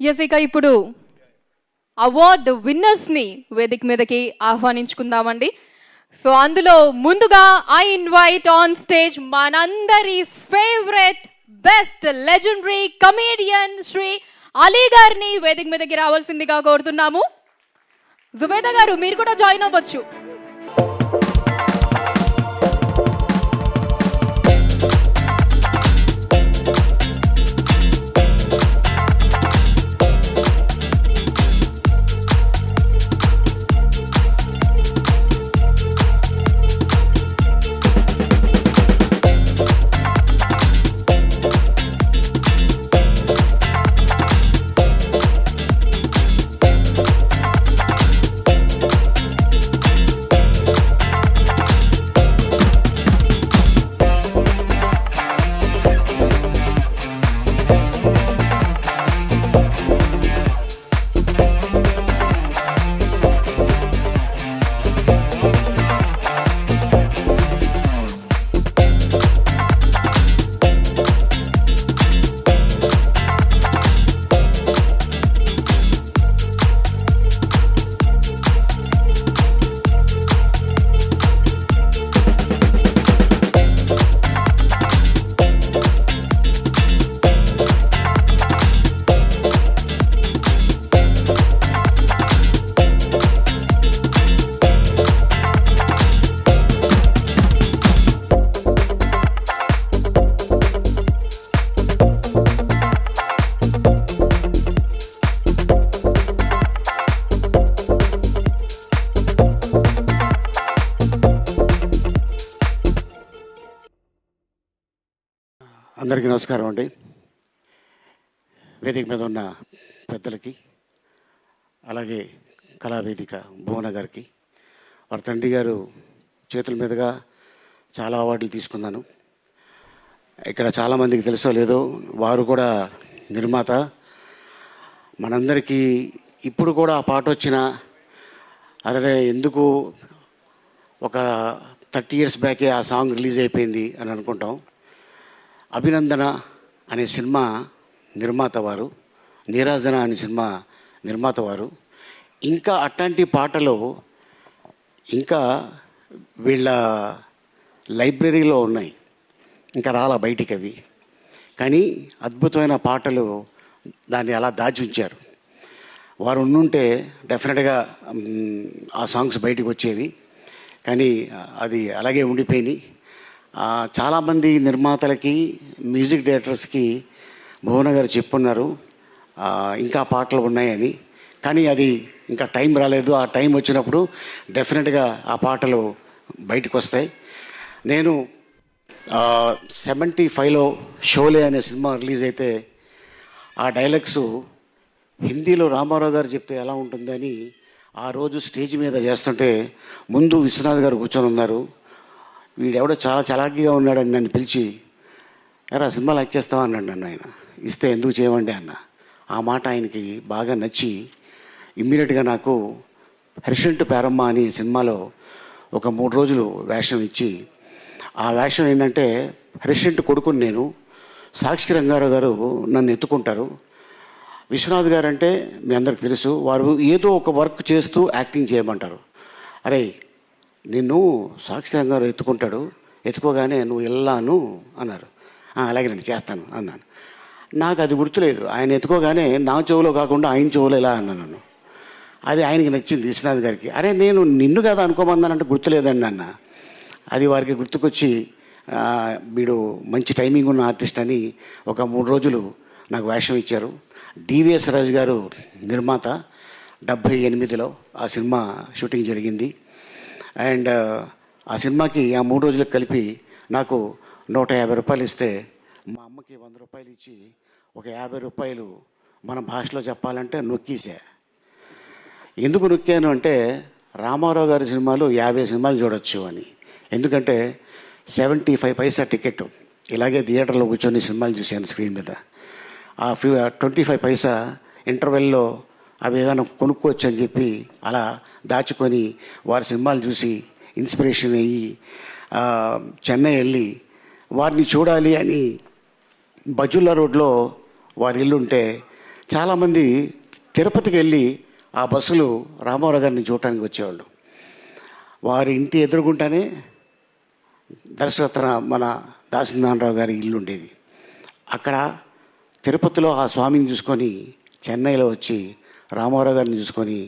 Yes, ఇక ఇప్పుడు award విన్నర్స్ని వేదిక మీదకి ఆహ్వానించుకుందామండి. సో అందులో ముందుగా ఐ ఇన్వైట్ ఆన్ స్టేజ్ మనందరి favourite best legendary comedian Shri Ali గారిని వేదిక మీదకి రావాల్సిందిగా కోరుతున్నాము. జుబేదా గారు, మీరు కూడా జాయిన్ అవ్వచ్చు. అందరికీ నమస్కారం అండి. వేదిక మీద ఉన్న పెద్దలకి, అలాగే కళావేదిక భువన గారికి, వారి తండ్రి గారు చేతుల మీదుగా చాలా అవార్డులు తీసుకున్నాను. ఇక్కడ చాలామందికి తెలుసో లేదో, వారు కూడా నిర్మాత. మనందరికీ ఇప్పుడు కూడా ఆ పాట వచ్చిన అరే ఎందుకు ఒక 30 years బ్యాకే ఆ సాంగ్ రిలీజ్ అయిపోయింది అని అనుకుంటాం. అభినందన అనే సినిమా నిర్మాత వారు, నీరాజన అనే సినిమా నిర్మాత వారు. ఇంకా అట్లాంటి పాటలు ఇంకా వీళ్ళ లైబ్రరీలో ఉన్నాయి, ఇంకా రాలా బయటికి అవి. కానీ అద్భుతమైన పాటలు దాన్ని అలా దాచి ఉంచారు. వారు ఉండుంటే డెఫినెట్గా ఆ సాంగ్స్ బయటికి వచ్చేవి. కానీ అది అలాగే ఉండిపోయినాయి. చాలామంది నిర్మాతలకి, మ్యూజిక్ డైరెక్టర్స్కి భువన గారు చెప్పున్నారు ఇంకా పాటలు ఉన్నాయని. కానీ అది ఇంకా టైం రాలేదు. ఆ టైం వచ్చినప్పుడు డెఫినెట్గా ఆ పాటలు బయటకు వస్తాయి. నేను 75లో షోలే అనే సినిమా రిలీజ్ అయితే ఆ డైలాగ్స్ హిందీలో రామారావు గారు చెప్తే ఎలా ఉంటుందని ఆ రోజు స్టేజ్ మీద చేస్తుంటే ముందు విశ్వనాథ్ గారు కూర్చొని ఉన్నారు. వీడెవడో చాలా చలాకీగా ఉన్నాడని నన్ను పిలిచి, ఎరా సినిమా లైక్ చేస్తావా అన్నాడు నన్ను. ఆయన ఇస్తే ఎందుకు చేయమండి అన్న. ఆ మాట ఆయనకి బాగా నచ్చి ఇమ్మీడియట్గా నాకు హరిషంటు పేరమ్మ అని సినిమాలో ఒక 3 రోజులు వేషం ఇచ్చి, ఆ వేషం ఏంటంటే హరిషంటు కొడుకుని నేను, సాక్షి రంగారావు గారు నన్ను ఎత్తుకుంటారు. విశ్వనాథ్ గారు అంటే మీ అందరికి తెలుసు, వారు ఏదో ఒక వర్క్ చేస్తూ యాక్టింగ్ చేయమంటారు. అరే నిన్ను సాక్షి రంగారు ఎత్తుకుంటాడు, ఎత్తుకోగానే నువ్వు వెళ్ళాను అన్నారు. అలాగే నేను చేస్తాను అన్నాను. నాకు అది గుర్తులేదు. ఆయన ఎత్తుకోగానే నా చెవులో కాకుండా ఆయన చెవులో ఎలా అన్నాను. అది ఆయనకి నచ్చింది విశ్వనాథ్ గారికి. అరే నేను నిన్ను కదా అనుకోమన్నానంటే గుర్తులేదండి అన్న. అది వారికి గుర్తుకొచ్చి వీడు మంచి టైమింగ్ ఉన్న ఆర్టిస్ట్ అని ఒక 3 రోజులు నాకు వేషం ఇచ్చారు. డివిఎస్ రాజు గారు నిర్మాత. 78లో ఆ సినిమా షూటింగ్ జరిగింది. అండ్ ఆ సినిమాకి ఆ 3 రోజులకు కలిపి నాకు 150 రూపాయలు ఇస్తే, మా అమ్మకి 100 రూపాయలు ఇచ్చి ఒక 50 రూపాయలు మన భాషలో చెప్పాలంటే నొక్కేసా. ఎందుకు నొక్కాను అంటే రామారావు గారి సినిమాలు 50 సినిమాలు చూడొచ్చు అని. ఎందుకంటే 75 పైసా టికెట్. ఇలాగే థియేటర్లో కూర్చొని సినిమాలు చూశాను స్క్రీన్ మీద. ఆ 25 పైసా ఇంటర్వెల్లో అవి ఏమైనా కొనుక్కోవచ్చు అని చెప్పి అలా దాచుకొని వారి సినిమాలు చూసి ఇన్స్పిరేషన్ అయ్యి చెన్నై వెళ్ళి వారిని చూడాలి అని బజుల్లా రోడ్లో వారి ఇల్లు ఉంటే చాలామంది తిరుపతికి వెళ్ళి ఆ బస్సులు రామారావు గారిని చూడటానికి వచ్చేవాళ్ళు. వారి ఇంటి ఎదురుగుంటానే దర్శరత్న మన దాసనారాయణరావు గారి ఇల్లు ఉండేది. అక్కడ తిరుపతిలో ఆ స్వామిని చూసుకొని చెన్నైలో వచ్చి రామారావు గారిని చూసుకొని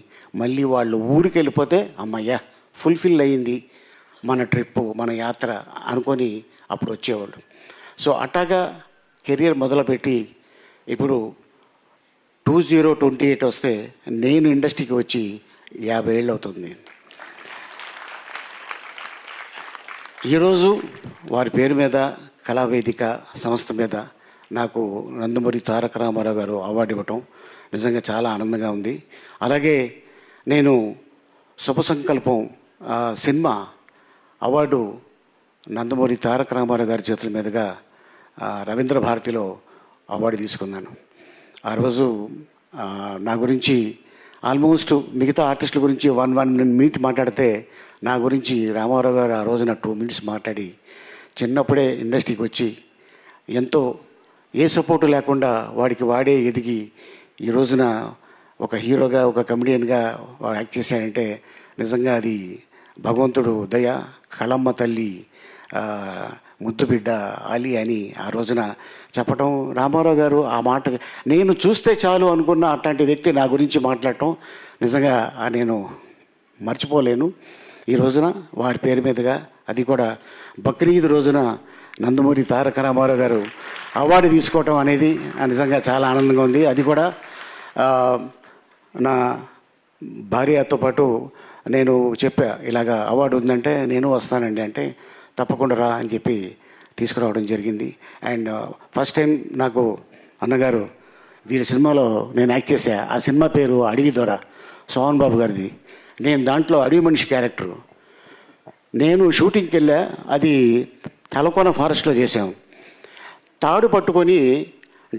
మళ్ళీ వాళ్ళు ఊరికి వెళ్ళిపోతే అమ్మయ్య ఫుల్ఫిల్ అయ్యింది మన ట్రిప్పు, మన యాత్ర అనుకొని అప్పుడు వచ్చేవాళ్ళు. సో అట్టాగా కెరియర్ మొదలుపెట్టి ఇప్పుడు 2028 వస్తే నేను ఇండస్ట్రీకి వచ్చి 50 ఏళ్ళు అవుతుంది. ఈరోజు వారి పేరు మీద కళావేదిక సంస్థ మీద నాకు నందమూరి తారక రామారావు గారు అవార్డు ఇవ్వటం నిజంగా చాలా ఆనందంగా ఉంది. అలాగే నేను శుభ సంకల్పం సినిమా అవార్డు నందమూరి తారక రామారావు గారి చేతుల మీదుగా రవీంద్ర భారతిలో అవార్డు తీసుకున్నాను. ఆ రోజు నా గురించి ఆల్మోస్ట్ మిగతా ఆర్టిస్టుల గురించి 1 మినిట్ మాట్లాడితే నా గురించి రామారావు గారు ఆ రోజున 2 మినిట్స్ మాట్లాడి చిన్నప్పుడే ఇండస్ట్రీకి వచ్చి ఎంతో ఏ సపోర్టు లేకుండా వాడికి వాడే ఎదిగి ఈ రోజున ఒక హీరోగా ఒక కమెడియన్గా వాడు యాక్ట్ చేశాడంటే నిజంగా అది భగవంతుడు దయ. కళమ్మ తల్లి ముద్దు బిడ్డ ఆలి అని ఆ రోజున చెప్పటం, రామారావు గారు ఆ మాట నేను చూస్తే చాలు అనుకున్న అట్లాంటి వ్యక్తి నా గురించి మాట్లాడటం నిజంగా నేను మర్చిపోలేను. ఈ రోజున వారి పేరు మీదుగా అది కూడా బక్రీద్ రోజున నందమూరి తారక రామారావు గారు అవార్డు తీసుకోవటం అనేది నిజంగా చాలా ఆనందంగా ఉంది. అది కూడా నా భార్యతో పాటు నేను చెప్పా ఇలాగా అవార్డు ఉందంటే నేను వస్తానండి అంటే తప్పకుండా రా అని చెప్పి తీసుకురావడం జరిగింది. అండ్ ఫస్ట్ టైం నాకు అన్నగారు వీరి సినిమాలో నేను యాక్ట్ చేశా. ఆ సినిమా పేరు అడవి దొర, సోహన్ బాబు గారిది. నేను దాంట్లో అడవి మనిషి క్యారెక్టరు. నేను షూటింగ్కి వెళ్ళా, అది తలకోన ఫారెస్ట్లో చేశాం. తాడు పట్టుకొని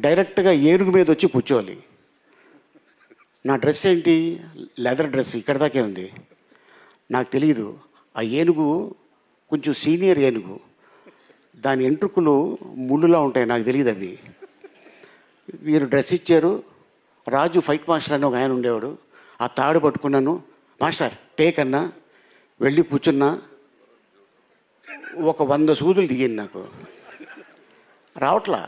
డైరెక్ట్గా ఏనుగు మీద వచ్చి కూర్చోవాలి. నా డ్రెస్ ఏంటి, లెదర్ డ్రెస్ ఇక్కడ దాకే ఉంది. నాకు తెలియదు ఆ ఏనుగు కొంచెం సీనియర్ ఏనుగు, దాని ఎంట్రుకలు ముళ్ళులా ఉంటాయి, నాకు తెలియదు అవి. వీరు డ్రెస్ ఇచ్చారు. రాజు ఫైట్ మాస్టర్ అని ఒక ఆయన ఉండేవాడు. ఆ తాడు పట్టుకున్నాను, మాస్టర్ టేక్ అన్నా, వెళ్ళి కూర్చున్నా. ఒక 100 సూదులు దిగింది నాకు, రావట్లా.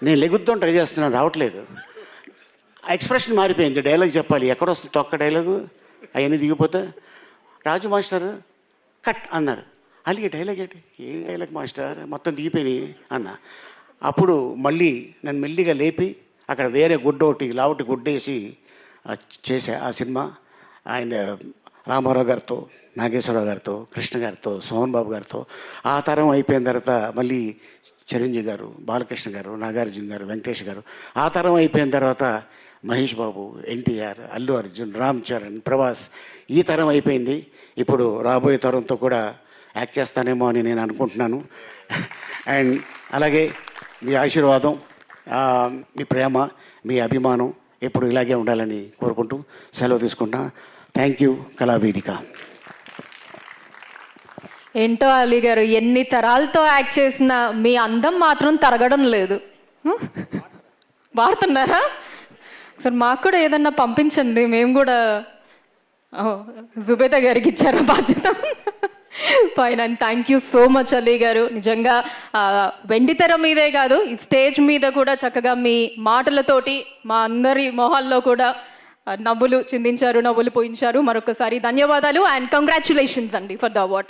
నేను లెగుద్దాం ట్రై చేస్తున్నాను, రావట్లేదు. ఆ ఎక్స్ప్రెషన్ మారిపోయింది. డైలాగ్ చెప్పాలి, ఎక్కడొస్తుంది తొక్క డైలాగు, అవన్నీ దిగిపోతే రాజు మాస్టర్ కట్ అన్నారు. అలాగే డైలాగ్ ఏంటి, ఏం డైలాగ్ మాస్టర్, మొత్తం దిగిపోయినాయి అన్న. అప్పుడు మళ్ళీ నన్ను మెల్లిగా లేపి అక్కడ వేరే గుడ్డ ఒకటి లావటి గుడ్డేసి చేశా ఆ సినిమా. ఆయన రామారావు గారితో, నాగేశ్వరరావు గారితో, కృష్ణ గారితో, సోహన్ బాబు గారితో. ఆ తరం అయిపోయిన తర్వాత మళ్ళీ చిరంజీవి గారు, బాలకృష్ణ గారు, నాగార్జున గారు, వెంకటేష్ గారు. ఆ తరం అయిపోయిన తర్వాత మహేష్ బాబు, ఎన్టీఆర్, అల్లు అర్జున్, రామ్ చరణ్, ప్రభాస్. ఈ తరం అయిపోయింది. ఇప్పుడు రాబోయే తరంతో కూడా యాక్ట్ చేస్తానేమో అని నేను అనుకుంటున్నాను. అండ్ అలాగే మీ ఆశీర్వాదం, మీ ప్రేమ, మీ అభిమానం ఎప్పుడు ఇలాగే ఉండాలని కోరుకుంటూ సెలవు తీసుకుంటా. Thank you Kalavedika. ఏంటో అలీ గారు, ఎన్ని తరాలతో యాక్ట్ చేసినా మీ అందం మాత్రం తరగడం లేదు. వాడుతున్నారా సార్? మాకు కూడా ఏదన్నా పంపించండి, మేము కూడా జుబేదా గారికి ఇచ్చారా బాధ్యత? Fine. And thank you so much Ali గారు. నిజంగా వెండితెర మీదే కాదు, ఈ స్టేజ్ మీద కూడా చక్కగా మీ మాటలతోటి మా అందరి మొహాల్లో కూడా నవ్వులు చిందించారు, నవ్వులు పోయించారు. మరొకసారి ధన్యవాదాలు అండ్ కంగ్రాచులేషన్స్ అండి ఫర్ ద అవార్డ్.